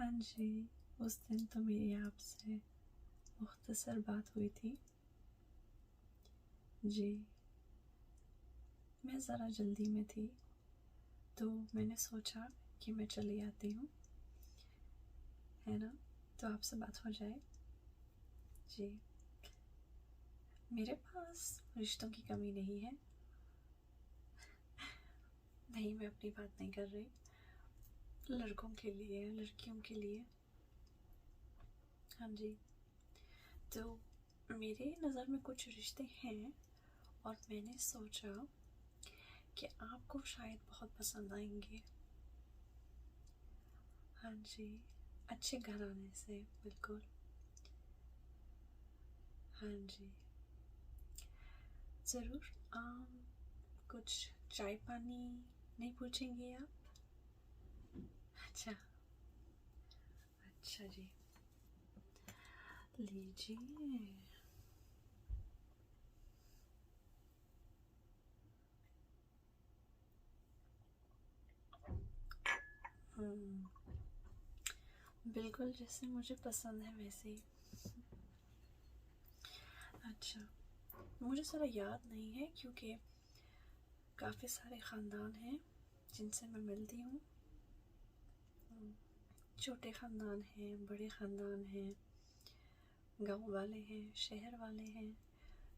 हाँ जी, उस दिन तो मेरी आपसे मुख्तसर बात हुई थी। जी, मैं ज़रा जल्दी में थी, तो मैंने सोचा कि मैं चली आती हूँ, है ना? तो आपसे बात हो जाए। जी, मेरे पास रिश्तों की कमी नहीं है। नहीं, मैं अपनी बात नहीं कर रही, लड़कों के लिए, लड़कियों के लिए। हाँ जी, तो मेरे नज़र में कुछ रिश्ते हैं और मैंने सोचा कि आपको शायद बहुत पसंद आएंगे। हाँ जी, अच्छे घराने से, बिल्कुल। हाँ जी, ज़रूर। कुछ चाय पानी नहीं पूछेंगे आप? अच्छा, अच्छा जी, लीजिए। बिल्कुल जैसे मुझे पसंद है वैसे ही। अच्छा, मुझे ज़रा याद नहीं है क्योंकि काफ़ी सारे ख़ानदान हैं जिनसे मैं मिलती हूँ। छोटे ख़ानदान हैं, बड़े ख़ानदान हैं, गांव वाले हैं, शहर वाले हैं।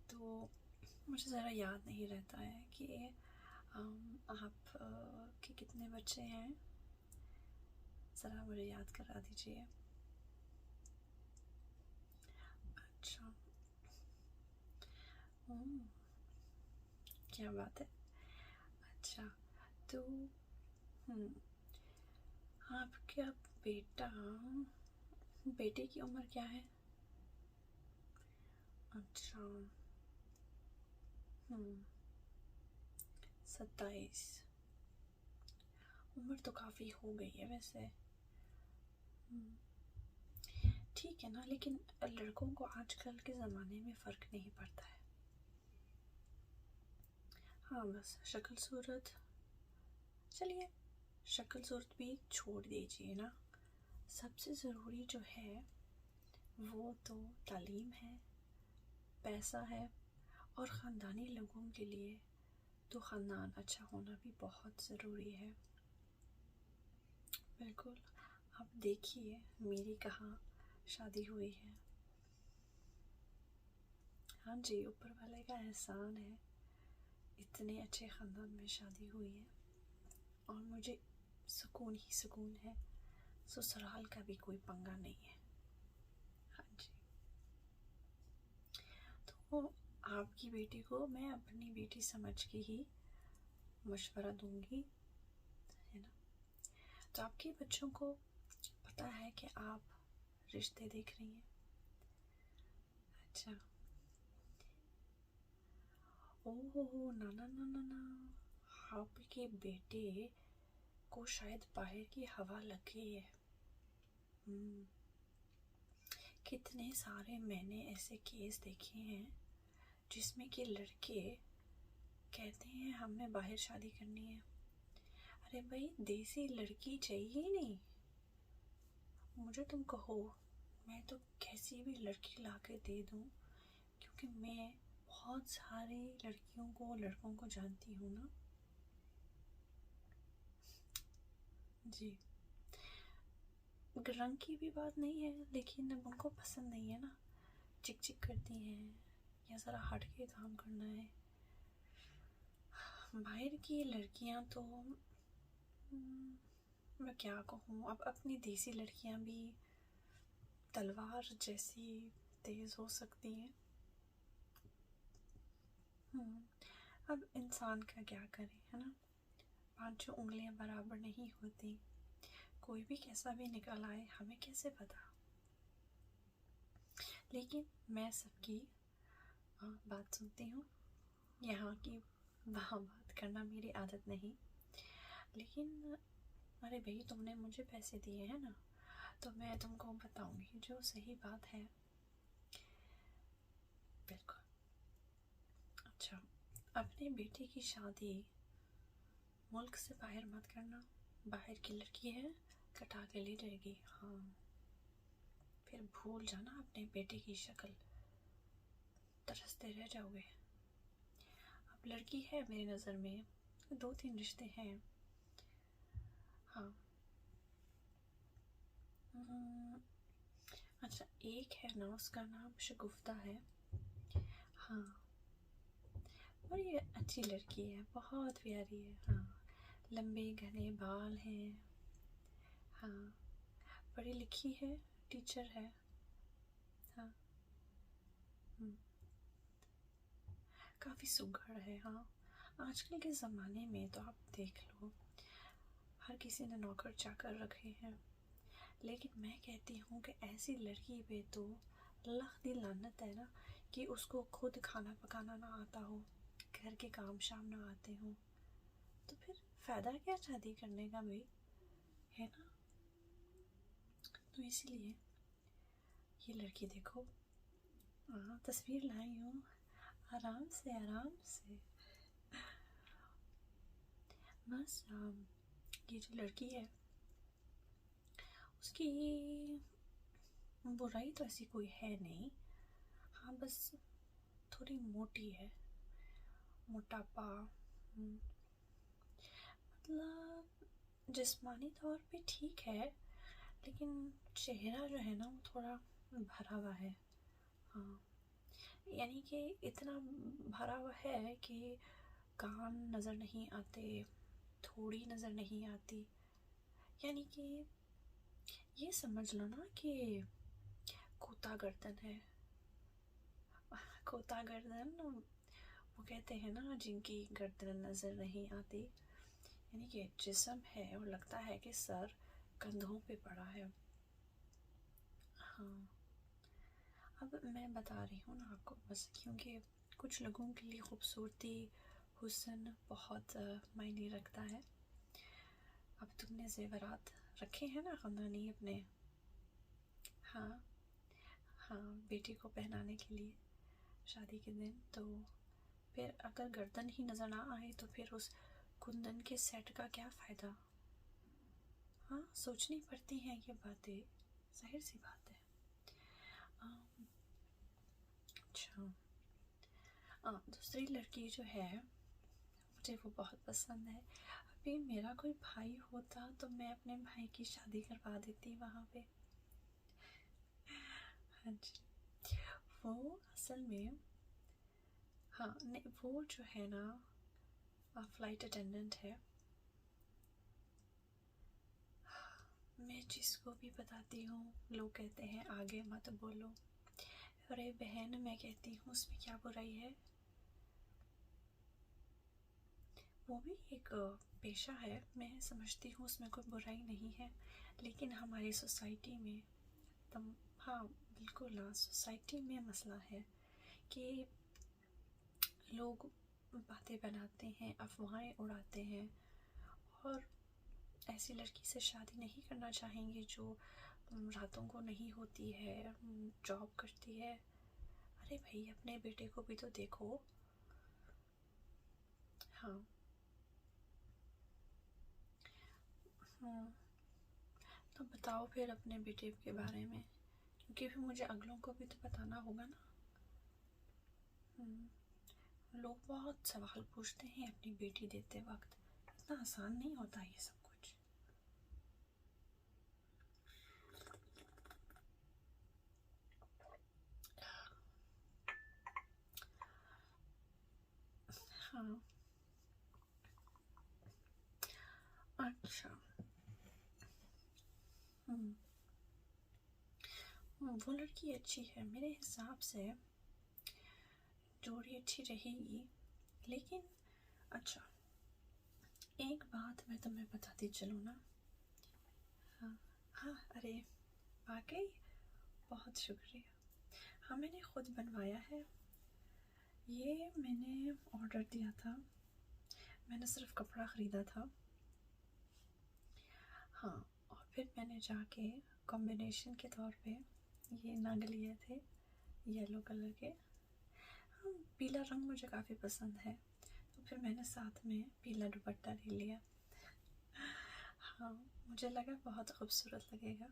तो मुझे ज़रा याद नहीं रहता है कि आप के कितने बच्चे हैं। ज़रा मुझे याद करा दीजिए। अच्छा, क्या बात है। अच्छा, तो आपका बेटा, बेटे की उम्र क्या है? अच्छा, 27। उम्र तो काफ़ी हो गई है वैसे। ठीक है ना, लेकिन लड़कों को आजकल के ज़माने में फ़र्क नहीं पड़ता है। हाँ, बस शक्ल सूरत, चलिए शक्ल सूरत भी छोड़ दीजिए ना। सबसे ज़रूरी जो है वो तो तालीम है, पैसा है, और ख़ानदानी लोगों के लिए तो ख़ानदान अच्छा होना भी बहुत ज़रूरी है। बिल्कुल, आप देखिए मेरी कहाँ शादी हुई है। हाँ जी, ऊपर वाले का एहसान है, इतने अच्छे ख़ानदान में शादी हुई है और मुझे सुकून ही सुकून है। ससुराल का भी कोई पंगा नहीं है। हाँ जी, तो आपकी बेटी को मैं अपनी बेटी समझ के ही मशवरा दूंगी, है ना? तो आपके बच्चों को पता है कि आप रिश्ते देख रही हैं? अच्छा, ओह, ना ना ना ना ना, आपके बेटे को शायद बाहर की हवा लग गई है। कितने सारे मैंने ऐसे केस देखे हैं जिसमें कि लड़के कहते हैं हमने बाहर शादी करनी है। अरे भाई, देसी लड़की चाहिए ही नहीं मुझे, तुम कहो मैं तो कैसी भी लड़की ला के दे दूँ, क्योंकि मैं बहुत सारे लड़कियों को, लड़कों को जानती हूँ ना। जी, रंग की भी बात नहीं है, लेकिन अब उनको पसंद नहीं है ना, चिक चिक करती हैं या ज़रा हट के काम करना है। बाहर की लड़कियां तो मैं क्या कहूँ, अब अपनी देसी लड़कियां भी तलवार जैसी तेज़ हो सकती हैं। अब इंसान का क्या करे, है ना? पांचों उंगलियां बराबर नहीं होती, कोई भी कैसा भी निकल आए हमें कैसे पता। लेकिन मैं सबकी बात सुनती हूँ, यहाँ की वहाँ बात करना मेरी आदत नहीं। लेकिन अरे भाई, तुमने मुझे पैसे दिए हैं ना, तो मैं तुमको बताऊंगी जो सही बात है। बिल्कुल। अच्छा, अपने बेटे की शादी मुल्क से बाहर मत करना। बाहर की लड़की है, कटा के ले जाएगी। हाँ, फिर भूल जाना अपने बेटे की शक्ल, तरसते रह जाओगे। अब लड़की है मेरी नज़र में, 2-3 रिश्ते हैं। हाँ, अच्छा, एक है ना, उसका नाम शगुफ्ता है। हाँ, और ये अच्छी लड़की है, बहुत प्यारी है। हाँ, लंबे घने बाल हैं। हाँ, पढ़ी लिखी है, टीचर है। हाँ, काफ़ी सुघड़ है। हाँ, आजकल के ज़माने में तो आप देख लो, हर किसी ने नौकर चाकर रखे हैं, लेकिन मैं कहती हूँ कि ऐसी लड़की पे तो लाख दी लानत है ना, कि उसको खुद खाना पकाना ना आता हो, घर के काम शाम ना आते हो, तो फिर फ़ायदा क्या शादी करने का भाई, है ना। तो इसलिए ये लड़की देखो, हाँ तस्वीर लाई हूँ, आराम से आराम से। बस ये जो लड़की है, उसकी बुराई तो ऐसी कोई है नहीं। हाँ, बस थोड़ी मोटी है, मोटापा, मतलब जिस्मानी तौर पे ठीक है, लेकिन चेहरा जो है ना वो थोड़ा भरा हुआ है। हाँ, यानी कि इतना भरा हुआ है कि कान नज़र नहीं आते, थोड़ी नज़र नहीं आती, यानी कि ये समझ लो ना कि कोता गर्दन है। कोता गर्दन, वो कहते हैं ना जिनकी गर्दन नज़र नहीं आती, यानी कि जिस्म है और लगता है कि सर कंधों पे पड़ा है। हाँ, अब मैं बता रही हूँ ना आपको, बस क्योंकि कुछ लोगों के लिए खूबसूरती, हुस्न बहुत मायने रखता है। अब तुमने ज़ेवरात रखे हैं ना ख़ानदानी अपने, हाँ हाँ, बेटी को पहनाने के लिए शादी के दिन, तो फिर अगर गर्दन ही नज़र ना आए तो फिर उस कुंदन के सेट का क्या फ़ायदा। हाँ, सोचनी पड़ती हैं ये बातें, जाहिर सी बात है। अच्छा, दूसरी लड़की जो है मुझे वो बहुत पसंद है। अभी मेरा कोई भाई होता तो मैं अपने भाई की शादी करवा देती वहाँ पे। हाँ जी, वो असल में, हाँ नहीं, वो जो है ना फ्लाइट अटेंडेंट है। मैं जिसको भी बताती हूँ लोग कहते हैं आगे मत बोलो। अरे बहन, मैं कहती हूँ उसमें क्या बुराई है, वो भी एक पेशा है, मैं समझती हूँ उसमें कोई बुराई नहीं है, लेकिन हमारी सोसाइटी में तम हाँ बिल्कुल ना, सोसाइटी में मसला है कि लोग बातें बनाते हैं, अफवाहें उड़ाते हैं, और ऐसी लड़की से शादी नहीं करना चाहेंगे जो रातों को नहीं होती है, जॉब करती है। अरे भाई, अपने बेटे को भी तो देखो। हाँ, तो बताओ फिर अपने बेटे के बारे में, क्योंकि फिर मुझे अगलों को भी तो बताना होगा ना। लोग बहुत सवाल पूछते हैं अपनी बेटी देते वक्त, इतना आसान नहीं होता ये सब कुछ। हाँ, अच्छा, वो लड़की अच्छी है मेरे हिसाब से, जोड़ी अच्छी रहेगी, लेकिन अच्छा, एक बात मैं तुम्हें बताती चलूँ ना। हाँ हाँ, अरे वाकई बहुत शुक्रिया। हाँ, मैंने ख़ुद बनवाया है, ये मैंने ऑर्डर दिया था, मैंने सिर्फ कपड़ा ख़रीदा था। हाँ, और फिर मैंने जाके कॉम्बिनेशन के तौर पे ये नग लिए थे, येलो कलर के। हाँ, पीला रंग मुझे काफ़ी पसंद है, तो फिर मैंने साथ में पीला दुपट्टा ले लिया। हाँ, मुझे लगा बहुत खूबसूरत लगेगा।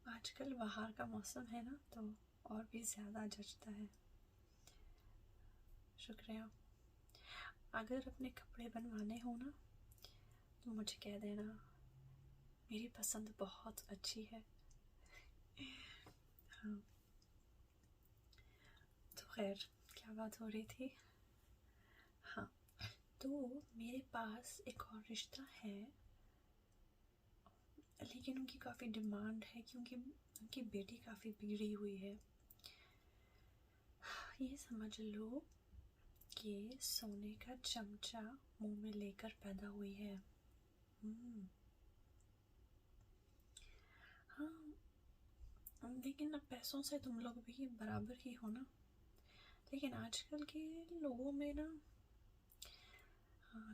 आजकल बाहर का मौसम है ना, तो और भी ज़्यादा जचता है। शुक्रिया। अगर अपने कपड़े बनवाने हो ना तो मुझे कह देना, मेरी पसंद बहुत अच्छी है। हाँ, तो खैर क्या बात हो रही थी? हाँ, तो मेरे पास एक और रिश्ता है, लेकिन उनकी काफ़ी डिमांड है क्योंकि उनकी बेटी काफ़ी बिगड़ी हुई है। ये समझ लो कि सोने का चमचा मुंह में लेकर पैदा हुई है। हाँ, लेकिन अब पैसों से तुम लोग भी बराबर ही हो ना। लेकिन आजकल के लोगों में ना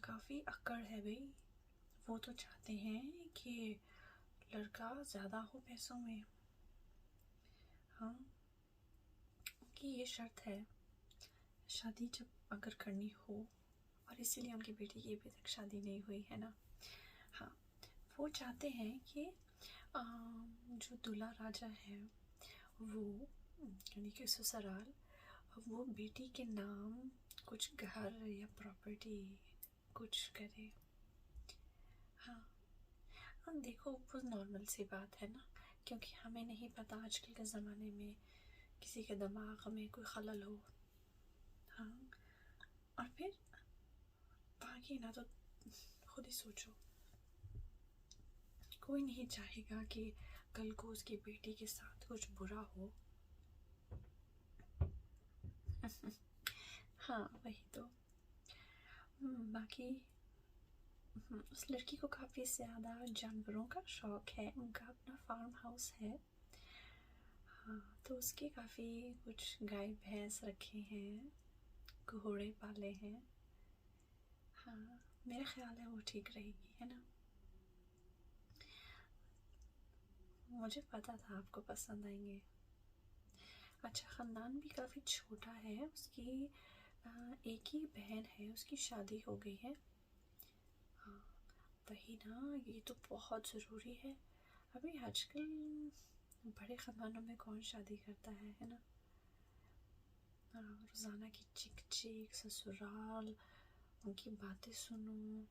काफ़ी अक्कड़ है भाई। वो तो चाहते हैं कि लड़का ज़्यादा हो पैसों में। हाँ, उनकी ये शर्त है, शादी जब अगर करनी हो, और इसीलिए उनकी बेटी की अभी तक शादी नहीं हुई है ना। हाँ, वो चाहते हैं कि जो दूल्हा राजा है वो, यानी कि ससुराल, वो बेटी के नाम कुछ घर या प्रॉपर्टी कुछ करे। हाँ, हम देखो वो नॉर्मल सी बात है ना, क्योंकि हमें नहीं पता आजकल के ज़माने में किसी के दिमाग में कोई खलल हो। हाँ, और फिर बाकी ना तो खुद ही सोचो, कोई नहीं चाहेगा कि कल को उसकी बेटी के साथ कुछ बुरा हो। हाँ वही तो। बाकी उस लड़की को काफ़ी ज़्यादा जानवरों का शौक़ है, उनका अपना फार्म हाउस है। हाँ, तो उसके काफ़ी कुछ गाय भैंस रखे हैं, घोड़े पाले हैं। हाँ, मेरा ख्याल है वो ठीक रहेगी, है ना। मुझे पता था आपको पसंद आएंगे। अच्छा, ख़ानदान भी काफ़ी छोटा है। उसकी एक ही बहन है, उसकी शादी हो गई है। हाँ, वही ना, ये तो बहुत ज़रूरी है। अभी आजकल बड़े ख़ानदानों में कौन शादी करता है ना। हाँ, रोज़ाना की चिक चिक, ससुराल, उनकी बातें सुनो,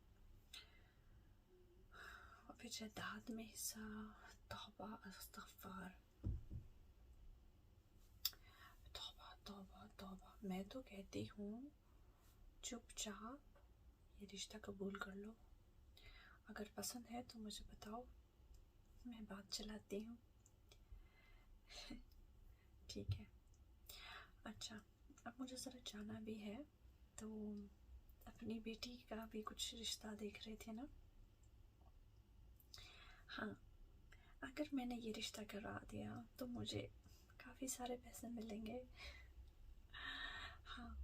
और फिर जायदाद में हिस्सा। तौबा अस्तगफार, तौबा तौबा तौबा। मैं तो कहती हूँ चुपचाप ये रिश्ता कबूल कर लो। अगर पसंद है तो मुझे बताओ, मैं बात चलाती हूँ। ठीक है। अच्छा, अब मुझे ज़रा जाना भी है, तो अपनी बेटी का भी कुछ रिश्ता देख रहे थे ना। हाँ, अगर मैंने ये रिश्ता करा दिया तो मुझे काफ़ी सारे पैसे मिलेंगे। हाँ,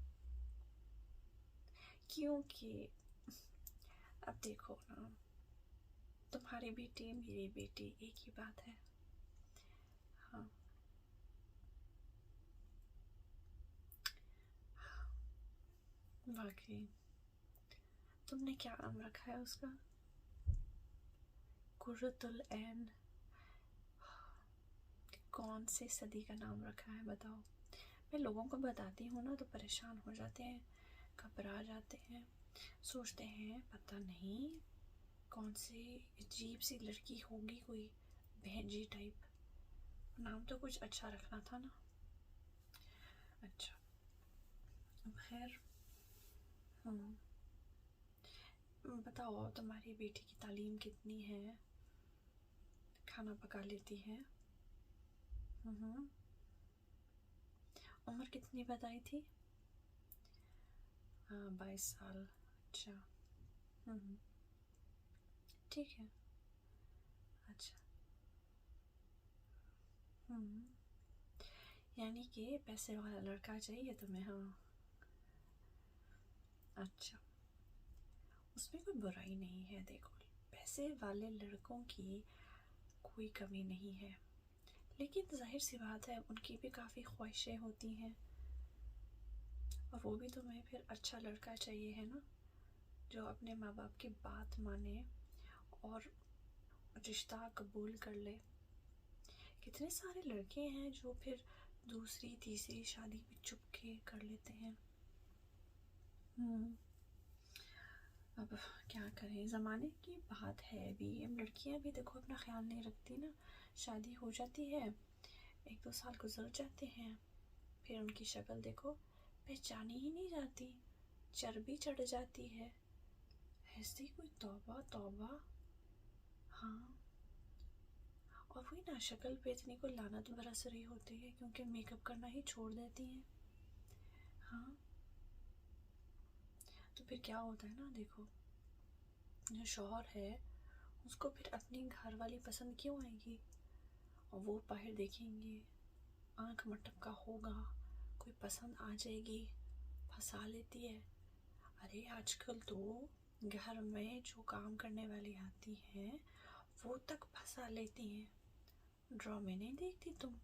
क्योंकि अब देखो ना, तुम्हारी बेटी मेरी बेटी एक ही बात है। हाँ, वाकई। तुमने क्या नाम रखा है उसका? कुर्रतुल ऐन। कौन से सदी का नाम रखा है बताओ। मैं लोगों को बताती हूँ ना तो परेशान हो जाते हैं, घबरा जाते हैं, सोचते हैं पता नहीं कौन सी अजीब सी लड़की होगी, कोई बहनजी टाइप। नाम तो कुछ अच्छा रखना था ना। अच्छा, खैर। बताओ, तुम्हारी बेटी की तालीम कितनी है? खाना पका लेती है? उम्र कितनी बताई थी? हाँ, 22 साल। अच्छा। ठीक है। अच्छा। यानी कि पैसे वाला लड़का चाहिए तुम्हें? हाँ। अच्छा, उसमें कोई बुराई नहीं है। देखो, पैसे वाले लड़कों की कोई कमी नहीं है, लेकिन जाहिर सी बात है उनकी भी काफ़ी ख्वाहिशें होती हैं, और वो भी तुम्हें फिर अच्छा लड़का चाहिए, है ना, जो अपने माँ बाप की बात माने और रिश्ता कबूल कर ले। कितने सारे लड़के हैं जो फिर दूसरी तीसरी शादी भी चुपके कर लेते हैं। अब क्या करें, ज़माने की बात है भी। अब लड़कियां भी देखो अपना ख्याल नहीं रखती ना, शादी हो जाती है, 1-2 साल गुजर जाते हैं, फिर उनकी शक्ल देखो पहचानी ही नहीं जाती, चर्बी चढ़ जाती है। ऐसी कोई तौबा तौबा। हाँ, और वही ना, शक्ल पे इतनी को लानत बरस रही होती है क्योंकि मेकअप करना ही छोड़ देती हैं। हाँ, तो फिर क्या होता है ना, देखो जो शौहर है उसको फिर अपनी घर वाली पसंद क्यों आएगी, और वो बाहर देखेंगे, आंख मटका होगा, कोई पसंद आ जाएगी, फंसा लेती है। अरे आजकल तो घर में जो काम करने वाली आती हैं वो तक फंसा लेती हैं। ड्रामे नहीं देखती तुम?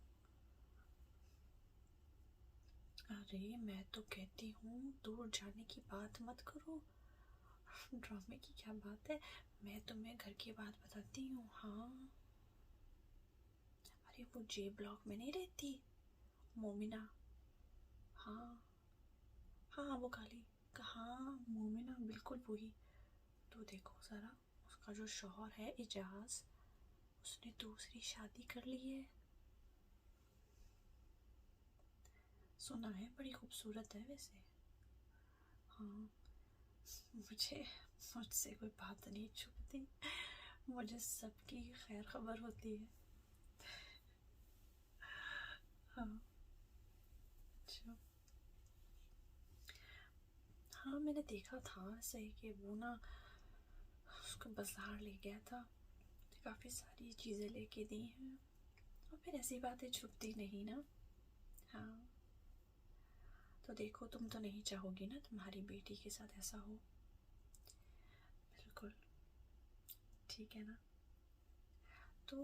अरे मैं तो कहती हूँ दूर जाने की बात मत करो। ड्रामे की क्या बात है, मैं तुम्हें घर की बात बताती हूँ। हाँ, अरे वो जे ब्लॉक में नहीं रहती मोमिना? हाँ हाँ, वो काली, हाँ मोमिना, बिल्कुल वही। तो देखो ज़रा, उसका जो शौहर है इजाज़, उसने दूसरी शादी कर ली है। सुना है बड़ी खूबसूरत है वैसे। हाँ, मुझसे कोई बात नहीं छुपती, मुझे सबकी खैर खबर होती है। हाँ, अच्छा। हाँ, मैंने देखा था सही कि वो ना उसको बाज़ार ले गया था, काफ़ी सारी चीज़ें लेके दी हैं, और फिर ऐसी बातें छुपती नहीं ना। हाँ, तो देखो तुम तो नहीं चाहोगी ना तुम्हारी बेटी के साथ ऐसा हो? बिल्कुल, ठीक है ना। तो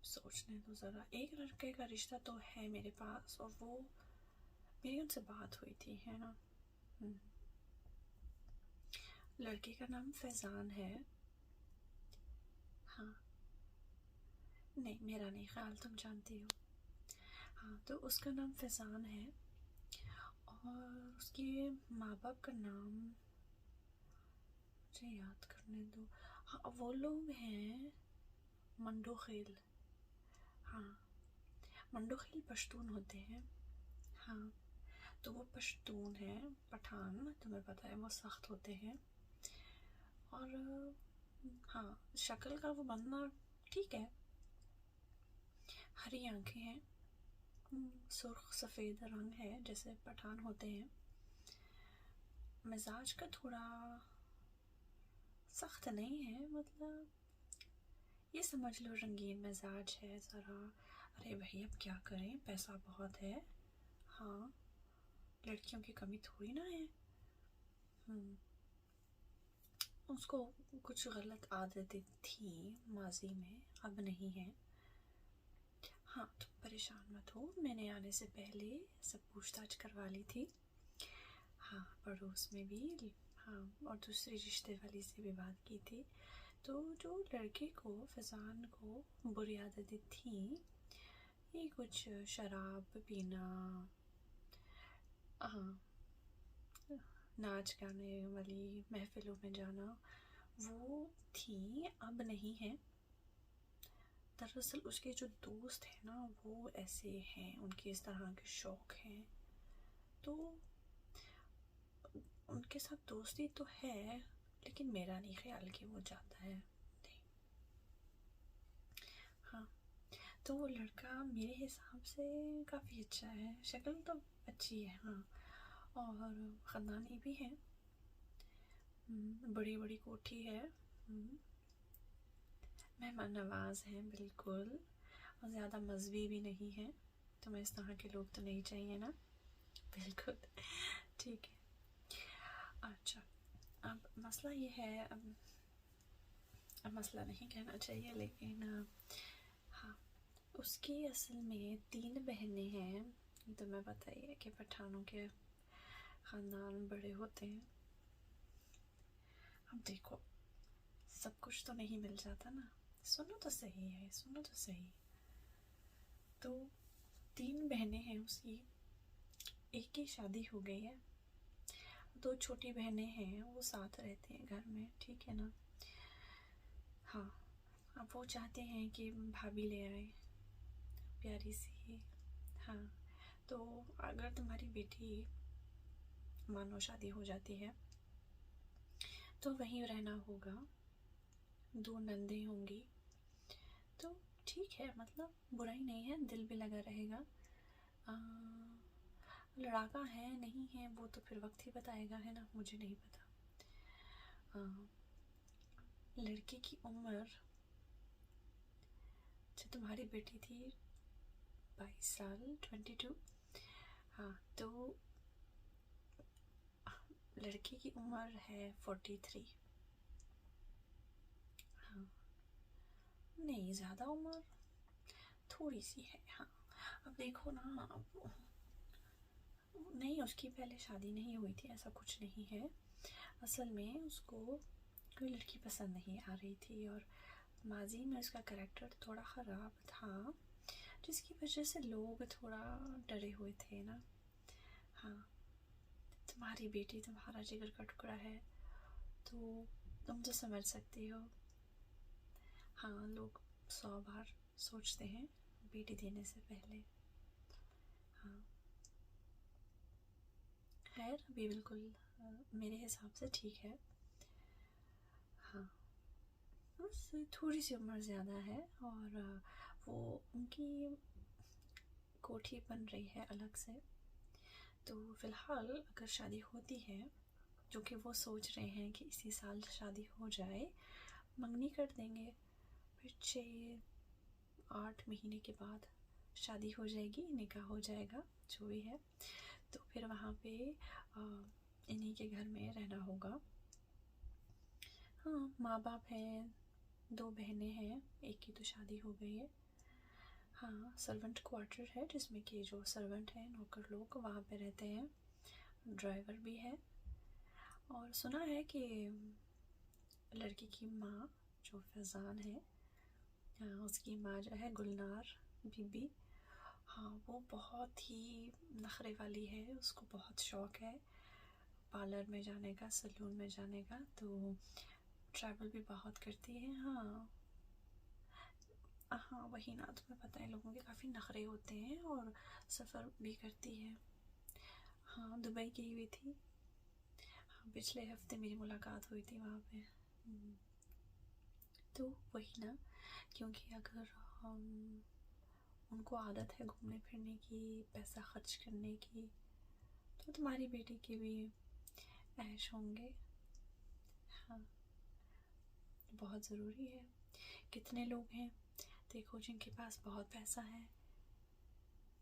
सोचने दो ज़रा, एक लड़के का रिश्ता तो है मेरे पास, और वो मेरी उनसे बात हुई थी, है ना। लड़के का नाम फैज़ान है। हाँ, नहीं मेरा नहीं ख्याल, तुम जानती हो। हाँ, तो उसका नाम फैज़ान है, और उसके माँ बाप का नाम मुझे याद करने दो। हाँ, वो लोग हैं मंडोखिल। हाँ, मंडोखिल पश्तून होते हैं। हाँ, तो वो पश्तून हैं, पठान, तुम्हें पता है वो सख्त होते हैं। और हाँ, शक्ल का वो बनना ठीक है, हरी आंखें हैं, सुर्ख सफ़ेद रंग है जैसे पठान होते हैं। मिजाज का थोड़ा सख्त नहीं है, मतलब ये समझ लो रंगीन मिजाज है ज़रा। अरे भाई अब क्या करें, पैसा बहुत है। हाँ, लड़कियों की कमी थोड़ी ना है। उसको कुछ गलत आदतें थी माजी में, अब नहीं है। हाँ, तुम परेशान मत हो, मैंने आने से पहले सब पूछताछ करवा ली थी। हाँ, पड़ोस में भी, हाँ, और दूसरी रिश्ते वाली से भी बात की थी। तो जो लड़के को, फैज़ान को बुरी आदतें थी, ये कुछ शराब पीना, हाँ, नाच गाने वाली महफिलों में जाना, वो थी, अब नहीं है। दरअसल उसके जो दोस्त हैं ना वो ऐसे हैं, उनके इस तरह के शौक़ हैं, तो उनके साथ दोस्ती तो है, लेकिन मेरा नहीं ख्याल कि वो जाता है। नहीं। हाँ, तो वो लड़का मेरे हिसाब से काफ़ी अच्छा है, शक्ल तो अच्छी है। हाँ, और ख़ानदानी भी है, बड़ी बड़ी कोठी है, मेहमान नवाज हैं बिल्कुल, और ज़्यादा मजबी भी नहीं है। तुम्हें इस तरह के लोग तो नहीं चाहिए ना? बिल्कुल, ठीक है। अच्छा, अब मसला ये है, अब मसला नहीं कहना चाहिए, लेकिन हाँ, उसकी असल में 3 बहनें हैं। तुम्हें पता ही है कि पठानों के ख़ानदान बड़े होते हैं। अब देखो, सब कुछ तो नहीं मिल जाता ना। सुनो तो सही है, सुनो तो सही। तो 3 बहनें हैं उसकी, एक की शादी हो गई है, 2 छोटी बहनें हैं, वो साथ रहती हैं घर में, ठीक है ना। हाँ, अब वो चाहते हैं कि भाभी ले आए प्यारी सी। हाँ, तो अगर तुम्हारी बेटी मानो शादी हो जाती है तो वहीं रहना होगा, 2 नंदें होंगी, तो ठीक है, मतलब बुराई नहीं है, दिल भी लगा रहेगा। लड़ाका है नहीं है वो तो फिर वक्त ही बताएगा, है ना, मुझे नहीं पता। लड़के की उम्र, जब तुम्हारी बेटी थी 22 साल, 22। हाँ, तो लड़के की उम्र है 43। हाँ, नहीं ज़्यादा उम्र, थोड़ी सी है। हाँ, अब देखो ना, अब नहीं, उसकी पहले शादी नहीं हुई थी, ऐसा कुछ नहीं है। असल में उसको कोई लड़की पसंद नहीं आ रही थी और माजी में उसका कैरेक्टर थोड़ा ख़राब था, जिसकी वजह से लोग थोड़ा डरे हुए थे ना। हाँ, तुम्हारी बेटी तुम्हारा जिगर का टुकड़ा है, तो तुम तो समझ सकती हो। हाँ, लोग 100 बार सोचते हैं बेटी देने से पहले। हाँ, खैर अभी बिल्कुल मेरे हिसाब से ठीक है। हाँ, बस थोड़ी सी उम्र ज़्यादा है और वो उनकी कोठी बन रही है अलग से, तो फ़िलहाल अगर शादी होती है, जो कि वो सोच रहे हैं कि इसी साल शादी हो जाए, मंगनी कर देंगे, फिर 6-8 महीने के बाद शादी हो जाएगी, निकाह हो जाएगा, जो भी है। तो फिर वहाँ पे इन्हीं के घर में रहना होगा। हाँ, माँ बाप हैं, 2 बहनें हैं, एक की तो शादी हो गई है। हाँ, सर्वेंट क्वार्टर है जिसमें कि जो सर्वेंट हैं, नौकर लोग वहाँ पे रहते हैं, ड्राइवर भी है। और सुना है कि लड़की की माँ जो फैज़ान है, उसकी माँ जो है गुलनार बीबी, हाँ, वो बहुत ही नखरे वाली है, उसको बहुत शौक़ है पार्लर में जाने का, सैलून में जाने का, तो ट्रैवल भी बहुत करती है। हाँ हाँ, वही ना, तुम्हें पता है लोगों के काफ़ी नखरे होते हैं, और सफ़र भी करती है। हाँ, दुबई गई हुई थी। हाँ, पिछले हफ्ते मेरी मुलाकात हुई थी वहाँ पे। तो वही ना, क्योंकि अगर उनको आदत है घूमने फिरने की, पैसा खर्च करने की, तो तुम्हारी बेटी के भी ऐश होंगे। हाँ, बहुत ज़रूरी है। कितने लोग हैं देखो जिनके पास बहुत पैसा है,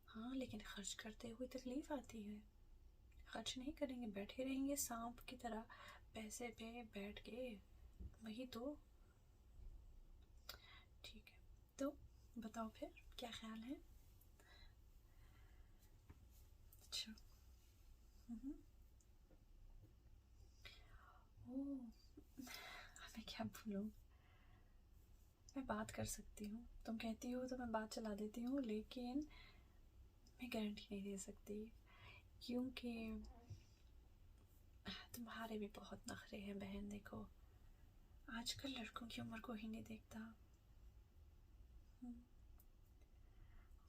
हाँ, लेकिन खर्च करते हुए तकलीफ़ आती है। खर्च नहीं करेंगे, बैठे रहेंगे सांप की तरह पैसे पे बैठ के, वही तो। ठीक है, तो बताओ फिर क्या ख्याल है। अच्छा। ओह, मैं क्या बोलूँ, मैं बात कर सकती हूँ, तुम कहती हो तो मैं बात चला देती हूँ, लेकिन मैं गारंटी नहीं दे सकती, क्योंकि तुम्हारे भी बहुत नखरे हैं बहन। देखो, आजकल लड़कों की उम्र को ही नहीं देखता।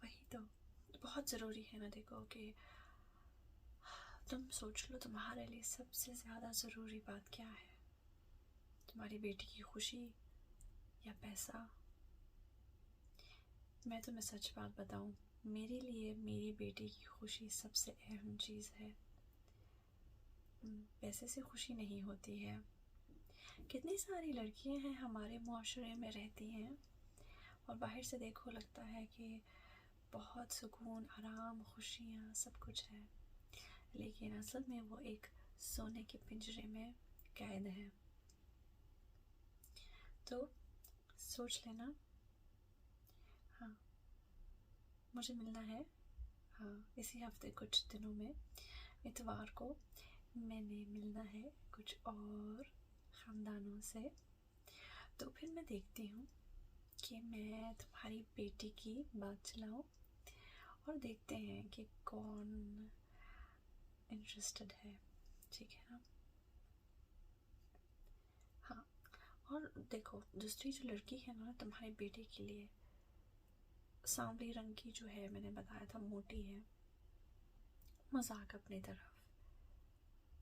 वही तो, बहुत ज़रूरी है ना। देखो कि तुम सोच लो, तुम्हारे लिए सबसे ज़्यादा ज़रूरी बात क्या है, तुम्हारी बेटी की खुशी या पैसा। मैं तुम्हें सच बात बताऊं, मेरे लिए मेरी बेटी की खुशी सबसे अहम चीज़ है। पैसे से खुशी नहीं होती है। कितनी सारी लड़कियां हैं हमारे माशरे में रहती हैं, और बाहर से देखो लगता है कि बहुत सुकून, आराम, खुशियाँ, सब कुछ है, लेकिन असल में वो एक सोने के पिंजरे में कैद है। तो सोच लेना। हाँ, मुझे मिलना है। हाँ, इसी हफ्ते कुछ दिनों में इतवार को मैंने मिलना है कुछ और ख़ानदानों से, तो फिर मैं देखती हूँ कि मैं तुम्हारी बेटी की बात चलाऊँ और देखते हैं कि कौन इंटरेस्टेड है। ठीक है ना? हाँ, और देखो दूसरी जो लड़की है ना तुम्हारे बेटे के लिए, सांवली रंग की जो है, मैंने बताया था मोटी है। मजाक अपनी तरफ,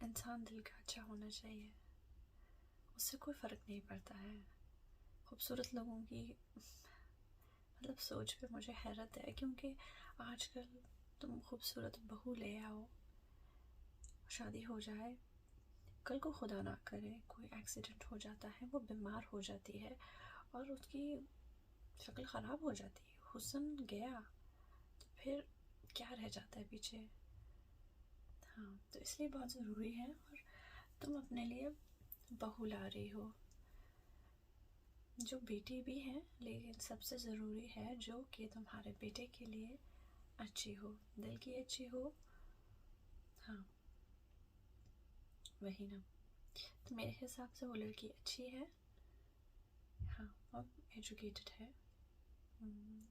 इंसान दिल का अच्छा होना चाहिए, उससे कोई फ़र्क नहीं पड़ता है। खूबसूरत लोगों की मतलब सोच पे मुझे हैरत है, क्योंकि आजकल तुम खूबसूरत बहू ले आओ, शादी हो जाए, कल को खुदा ना करे कोई एक्सीडेंट हो जाता है, वो बीमार हो जाती है और उसकी शक्ल ख़राब हो जाती है, हुस्न गया, तो फिर क्या रह जाता है पीछे। हाँ, तो इसलिए बहुत ज़रूरी है। और तुम अपने लिए बहू ला रही हो जो बेटी भी है, लेकिन सबसे ज़रूरी है जो कि तुम्हारे बेटे के लिए अच्छी हो, दिल की अच्छी हो। हाँ, वही ना। तो मेरे हिसाब से वो लड़की अच्छी है, हाँ, और एजुकेटेड है,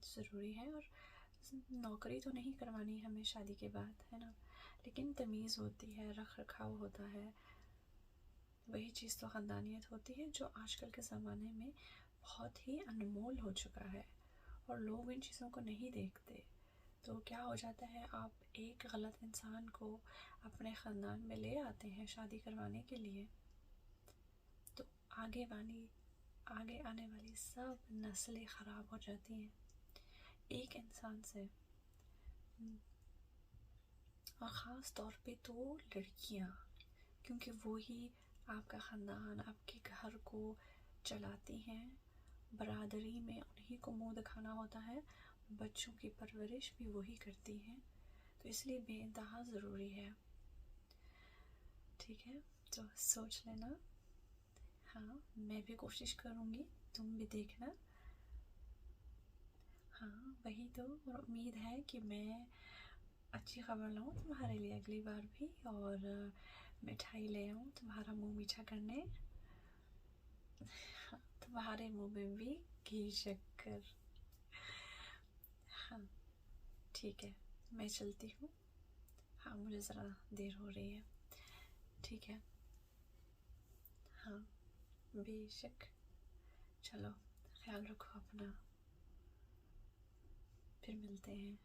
ज़रूरी है। और नौकरी तो नहीं करवानी हमें शादी के बाद, है ना, लेकिन तमीज़ होती है, रख रखाव होता है, वही चीज़ तो ख़ानदानियत होती है जो आजकल के ज़माने में बहुत ही अनमोल हो चुका है और लोग इन चीज़ों को नहीं देखते। तो क्या हो जाता है, आप एक गलत इंसान को अपने ख़ानदान में ले आते हैं शादी करवाने के लिए, तो आगे आने वाली सब नस्लें ख़राब हो जाती हैं एक इंसान से। और ख़ास तौर पे तो लड़कियाँ, क्योंकि वो ही आपका ख़ानदान, आपके घर को चलाती हैं, बरादरी में उन्हीं को मुंह दिखाना होता है, बच्चों की परवरिश भी वही करती हैं, तो इसलिए बेइंतहा ज़रूरी है। ठीक है, तो सोच लेना। हाँ, मैं भी कोशिश करूँगी, तुम भी देखना। हाँ, वही तो, और उम्मीद है कि मैं अच्छी खबर लाऊँ तुम्हारे लिए अगली बार भी, और मिठाई ले आऊँ तुम्हारा मुंह मीठा करने। हाँ, तुम्हारे मुंह में भी घी शक्कर। हाँ, ठीक है, मैं चलती हूँ। हाँ, मुझे ज़रा देर हो रही है। ठीक है, हाँ, बेशक। चलो, ख्याल रखो अपना, फिर मिलते हैं।